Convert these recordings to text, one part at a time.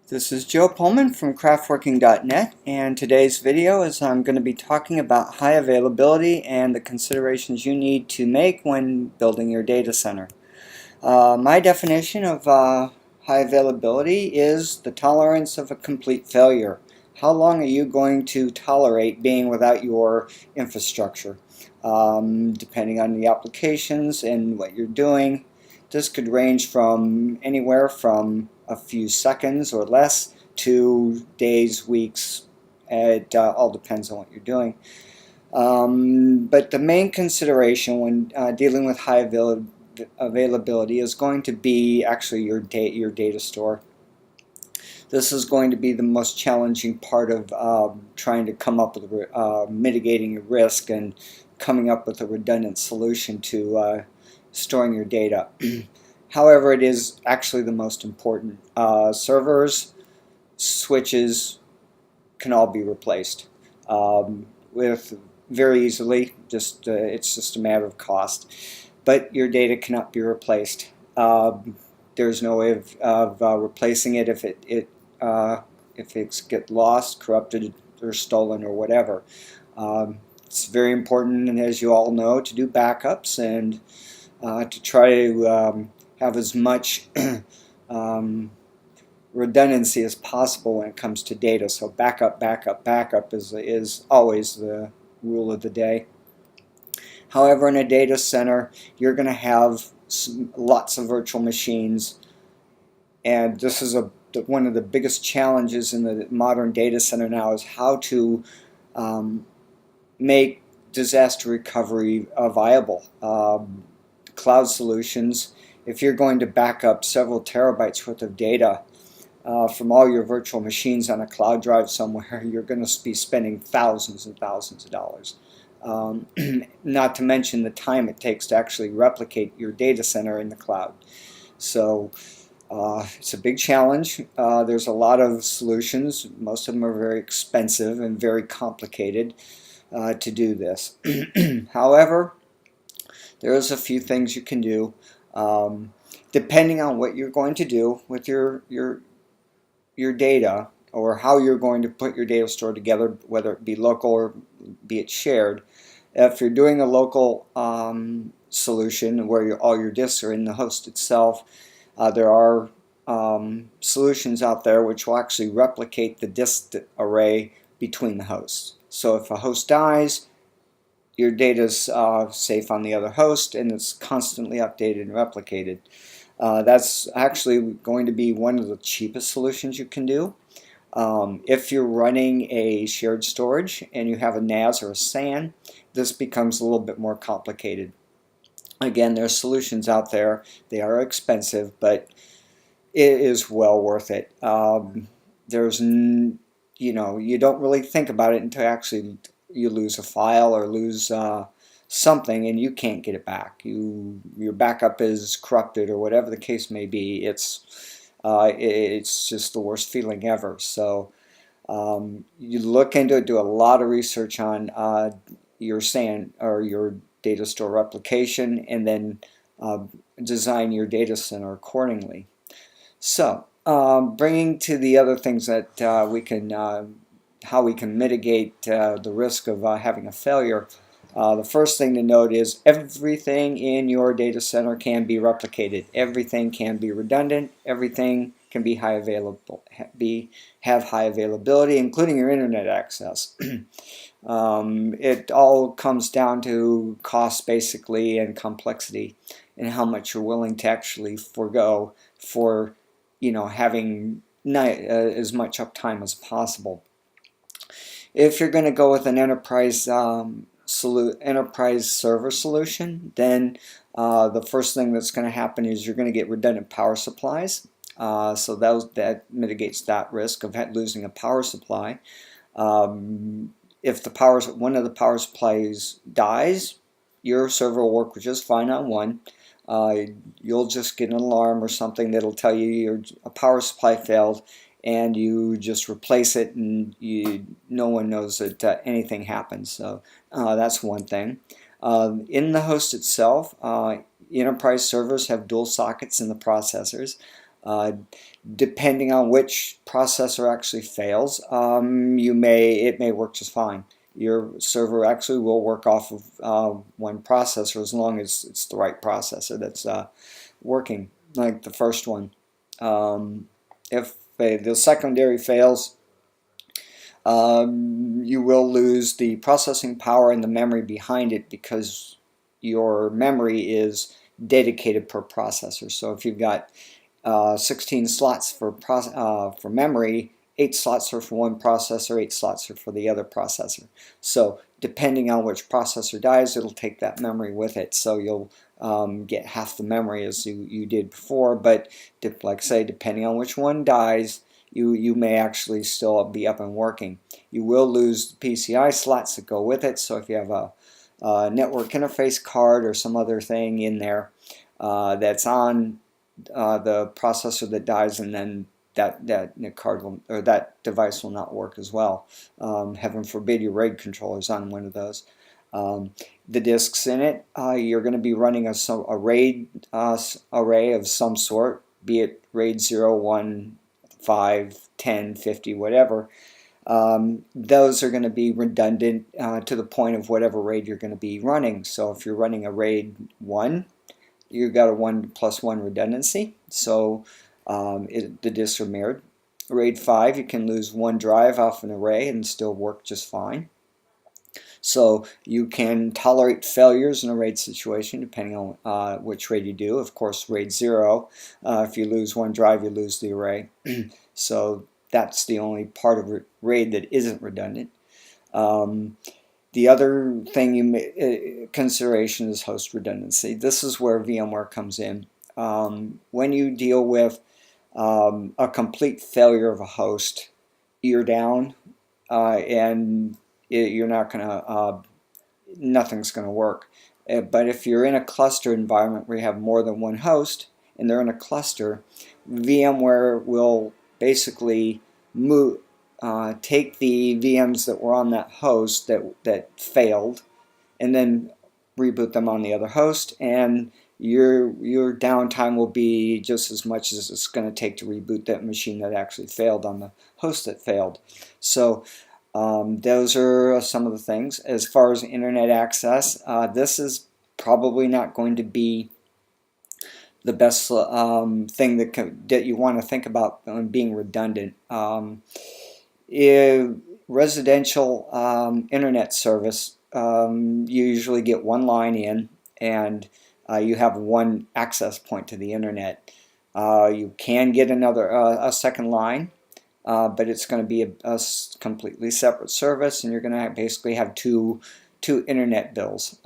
This is Joe Pullman from craftworking.net, and today's video is I'm going to be talking about high availability and the considerations you need to make when building your data center. My definition of high availability is the tolerance of a complete failure. How long are you going to tolerate being without your infrastructure? Depending on the applications and what you're doing, this could range from anywhere from a few seconds or less to days, weeks. It all depends on what you're doing. But the main consideration when dealing with high availability is going to be actually your data store. This is going to be the most challenging part of trying to come up with mitigating your risk and coming up with a redundant solution to storing your data. However, it is actually the most important. Servers, switches can all be replaced with very easily. It's just a matter of cost. But your data cannot be replaced. There's no way of replacing it if it gets lost, corrupted, or stolen, or whatever. It's very important, and as you all know, to do backups and to try to have as much redundancy as possible when it comes to data. So backup is always the rule of the day. However, in a data center, you're going to have lots of virtual machines, and this is one of the biggest challenges in the modern data center now is how to make disaster recovery viable. Cloud solutions, if you're going to back up several terabytes worth of data from all your virtual machines on a cloud drive somewhere, you're going to be spending thousands and thousands of dollars. Not to mention the time it takes to actually replicate your data center in the cloud. So it's a big challenge. There's a lot of solutions. Most of them are very expensive and very complicated to do this. However, there's a few things you can do depending on what you're going to do with your data, or how you're going to put your data store together, whether it be local or be it shared. If you're doing a local solution where all your disks are in the host itself, there are solutions out there which will actually replicate the disk array between the hosts. So if a host dies, your data is safe on the other host, and it's constantly updated and replicated. That's actually going to be one of the cheapest solutions you can do. If you're running a shared storage and you have a NAS or a SAN, this becomes a little bit more complicated. Again, there's solutions out there. They are expensive, but it is well worth it. You don't really think about it until actually you lose a file or lose something and you can't get it back. Your backup is corrupted or whatever the case may be. It's just the worst feeling ever. So you look into it, do a lot of research on your SAN or your data store replication, and then design your data center accordingly. So bringing to the other things that how we can mitigate the risk of having a failure. The first thing to note is everything in your data center can be replicated. Everything can be redundant. Everything can be have high availability, including your internet access. It all comes down to cost, basically, and complexity, and how much you're willing to actually forego for having as much uptime as possible. If you're going to go with an enterprise server solution, then the first thing that's going to happen is you're going to get redundant power supplies. So that mitigates that risk of losing a power supply. If one of the power supplies dies, your server will work just fine on one. You'll just get an alarm or something that'll tell you a power supply failed, and you just replace it, and no one knows that anything happens. So that's one thing. In the host itself, enterprise servers have dual sockets in the processors. Uh, Depending on which processor actually fails, it may work just fine. Your server actually will work off of one processor as long as it's the right processor that's working, like the first one. If the secondary fails, you will lose the processing power and the memory behind it because your memory is dedicated per processor. So if you've got 16 slots for memory, 8 slots are for one processor, 8 slots are for the other processor. So depending on which processor dies, it'll take that memory with it. So you'll get half the memory as you did before, but like I say, depending on which one dies, you may actually still be up and working. You will lose the PCI slots that go with it, so if you have a network interface card or some other thing in there that's on the processor that dies, and then that card will, or that device will not work as well. Heaven forbid your RAID controller is on one of those. The disks in it, you're going to be running a RAID array of some sort, be it RAID 0, 1, 5, 10, 50, whatever. Those are going to be redundant to the point of whatever RAID you're going to be running. So if you're running a RAID 1, you've got a 1+1 redundancy, so the disks are mirrored. RAID 5, you can lose one drive off an array and still work just fine. So you can tolerate failures in a RAID situation depending on which RAID you do. Of course, RAID 0, if you lose one drive, you lose the array. So that's the only part of RAID that isn't redundant. The other thing consideration is host redundancy. This is where VMware comes in. When you deal with a complete failure of a host, you're down, and you're not going to, nothing's going to work. But if you're in a cluster environment where you have more than one host and they're in a cluster, VMware will basically take the VMs that were on that host that failed and then reboot them on the other host, and your downtime will be just as much as it's going to take to reboot that machine that actually failed on the host that failed. So those are some of the things. As far as internet access, this is probably not going to be the best thing that you want to think about being redundant. Residential internet service, you usually get one line in, and you have one access point to the internet. You can get a second line, but it's going to be a completely separate service, and you're going to basically have two internet bills,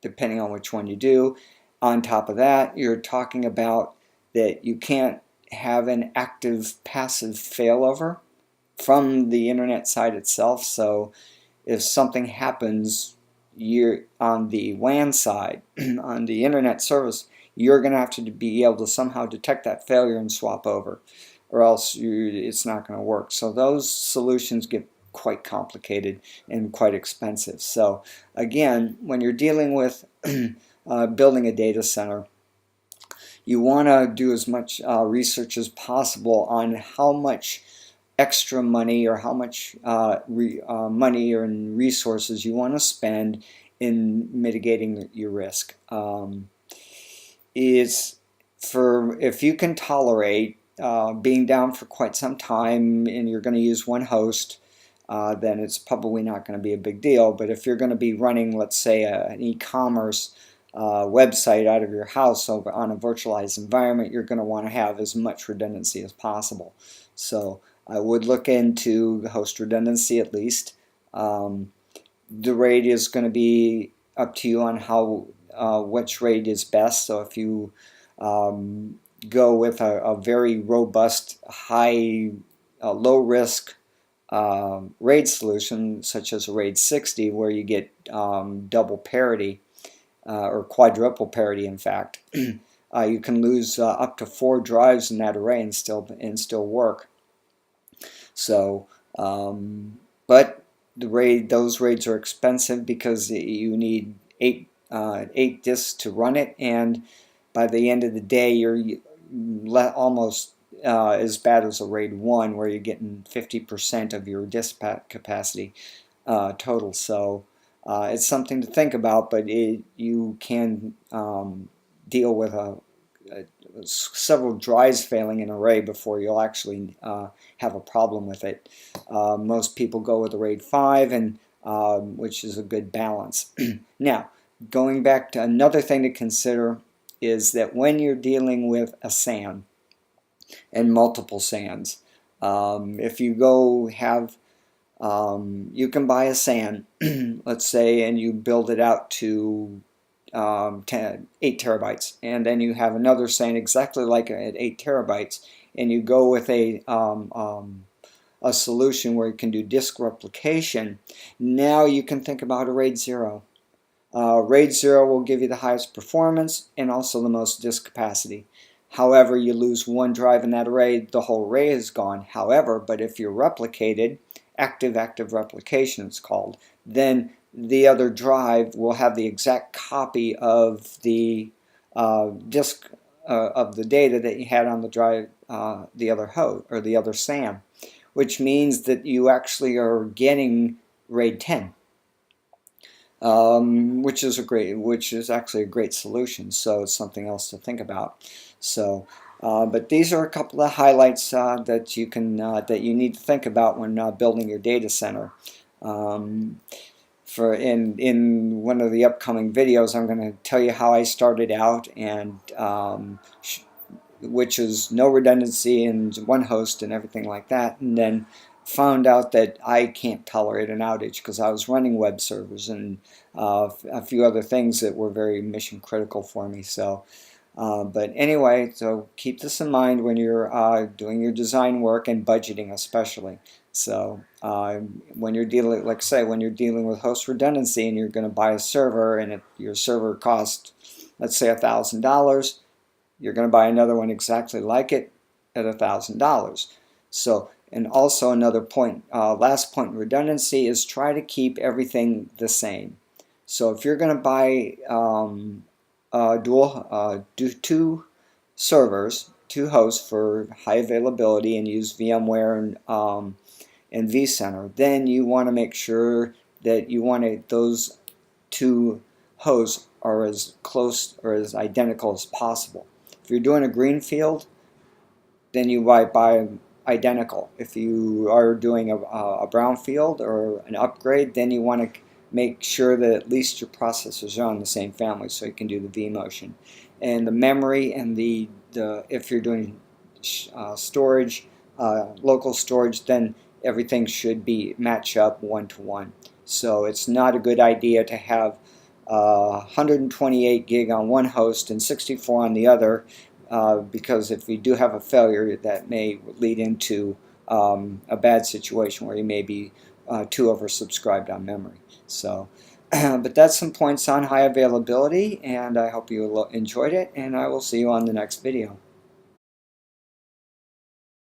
depending on which one you do. On top of that, you're talking about that you can't have an active passive failover from the internet side itself. So if something happens, you're on the WAN side, on the internet service, you're going to have to be able to somehow detect that failure and swap over, or else it's not going to work. So those solutions get quite complicated and quite expensive. So again, when you're dealing with building a data center, you want to do as much research as possible on how much extra money or how much money or resources you want to spend in mitigating your risk. If you can tolerate being down for quite some time and you're going to use one host, then it's probably not going to be a big deal. But if you're going to be running, let's say, an e-commerce website out of your house on a virtualized environment, you're going to want to have as much redundancy as possible. So I would look into host redundancy at least. The RAID is going to be up to you on how which RAID is best. So if you go with a very robust, low risk RAID solution, such as a RAID 60, where you get double parity, or quadruple parity, in fact, you can lose up to 4 drives in that array and still work. So, but those RAIDs are expensive because you need eight disks to run it, and by the end of the day, almost as bad as a RAID 1, where you're getting 50% of your disk capacity total. So it's something to think about, but you can deal with several drives failing in an array before you'll actually have a problem with it. Most people go with a RAID 5, and which is a good balance. Now, going back to another thing to consider is that when you're dealing with a SAN and multiple SANs, if you go have you can buy a SAN, let's say, and you build it out to 8 terabytes, and then you have another SAN exactly like it at 8 terabytes, and you go with a solution where you can do disk replication. Now you can think about a RAID 0. RAID 0 will give you the highest performance and also the most disk capacity. However, you lose one drive in that array, the whole array is gone. However, but if you're replicated, active replication it's called, then the other drive will have the exact copy of the disk of the data that you had on the drive, the other host or the other SAN, which means that you actually are getting RAID 10. Which is actually a great solution. So it's something else to think about. So, but these are a couple of highlights that you can that you need to think about when building your data center. In one of the upcoming videos, I'm going to tell you how I started out, and which is no redundancy and one host and everything like that, and then found out that I can't tolerate an outage because I was running web servers and a few other things that were very mission critical for me. So, but anyway, so keep this in mind when you're doing your design work and budgeting especially. So when you're dealing, like say, when you're dealing with host redundancy and you're going to buy a server and your server costs, let's say $1,000, you're going to buy another one exactly like it at $1,000. So, and also another point, last point in redundancy is try to keep everything the same. So if you're going to buy two servers, two hosts for high availability and use VMware and vCenter, then you want to make sure that those two hosts are as close or as identical as possible. If you're doing a greenfield, then you buy identical. If you are doing a brownfield or an upgrade, then you want to make sure that at least your processors are on the same family so you can do the vMotion. And the memory and if you're doing storage, local storage, then everything should be match up 1-to-1. So it's not a good idea to have 128 gig on one host and 64 on the other, because if you do have a failure, that may lead into a bad situation where you may be too oversubscribed on memory. So, but that's some points on high availability, and I hope you enjoyed it, and I will see you on the next video.